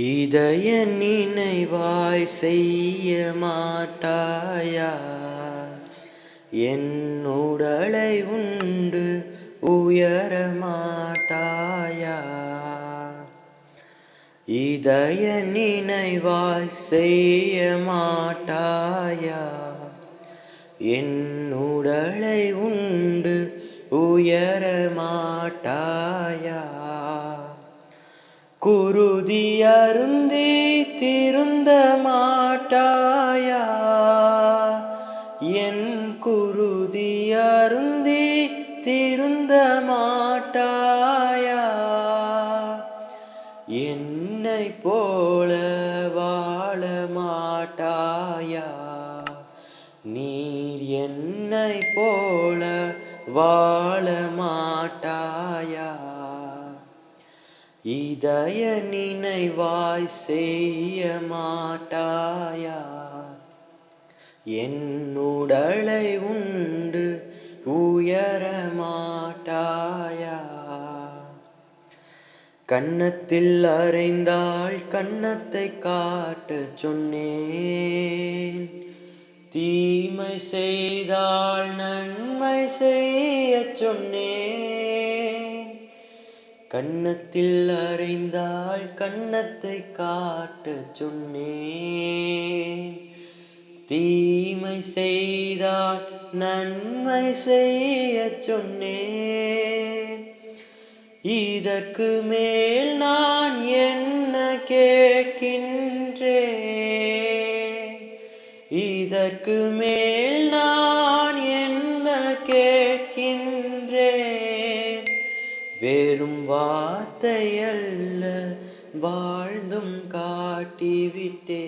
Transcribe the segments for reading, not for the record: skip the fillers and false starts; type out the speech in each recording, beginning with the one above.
இதய நினைவாய் செய்ய மாட்டாயா? என் உடலை உண்டு உயர மாட்டாயா? இதய நினைவாய் செய்ய மாட்டாயா? என் உடலை உண்டு உயர மாட்டாயா? குருதி அருந்தி திருந்த மாட்டாயா? என் குருதி அருந்தி திருந்த மாட்டாயா? என்னை போல வாழ மாட்டாயா? நீர் என்னை போல வாழ மாட்டாயா? இதய நினைவாய் செய்ய மாட்டாயா? என் உடலை உண்டு உயர மாட்டாயா? கன்னத்தில் அறைந்தாள் கன்னத்தை காட்டச் சொன்னேன். தீமை செய்தால் நன்மை செய்யச் சொன்னேன். கன்னத்தில் அறைந்தாள் கன்னத்தை காட்டச் சொன்னேன். தீமை செய்தால் நன்மை செய்யச் சொன்னேன். இதற்கு மேல் நான் என்ன கேட்கின்றேன்? இதற்கு மேல் நான் என்ன கேட்கின்றேன்? வெறும் வார்த்தை அல்ல வாழ்ந்தும் காட்டிவிட்டேன்.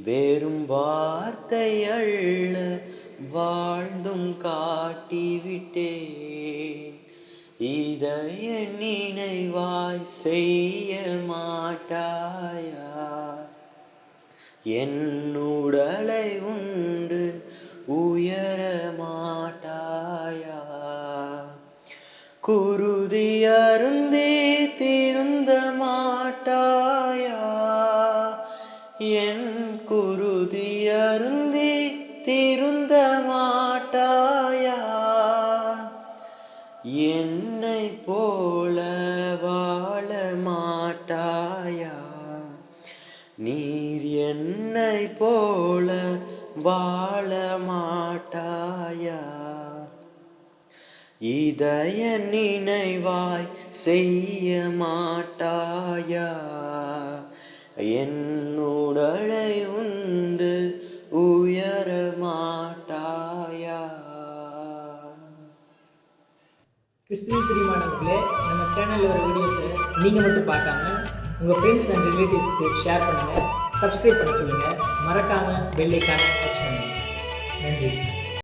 வெறும் வார்த்தை அல்ல வாழ்ந்தும் காட்டிவிட்டேன். இதய நினைவாய் செய்ய மாட்டாயா? என் உடலை உண்டு உயர மாட்டாயா? குருதி அருந்தி திருந்த மாட்டாயா? என் குருதி அருந்தி திருந்த மாட்டாயா? என்னை போல வாழ மாட்டாயா? நீர் என்னை போல வாழ மாட்டாயா? இதய நினைவாய் செய்ய மாட்டாயா? என் உடலை உண்டு உயர மாட்டாயா? கிறிஸ்துவின் பிரியமானவர்களே, நம்ம சேனலில் வர வீடியோஸை நீங்கள் மட்டும் பார்க்காம உங்கள் ஃப்ரெண்ட்ஸ் அண்ட் ரிலேட்டிவ்ஸ்க்கு ஷேர் பண்ணுங்கள், சப்ஸ்கிரைப் பண்ண சொல்லுங்கள், மறக்காமல் பெல் ஐகானை டச் பண்ணுங்கள். நன்றி.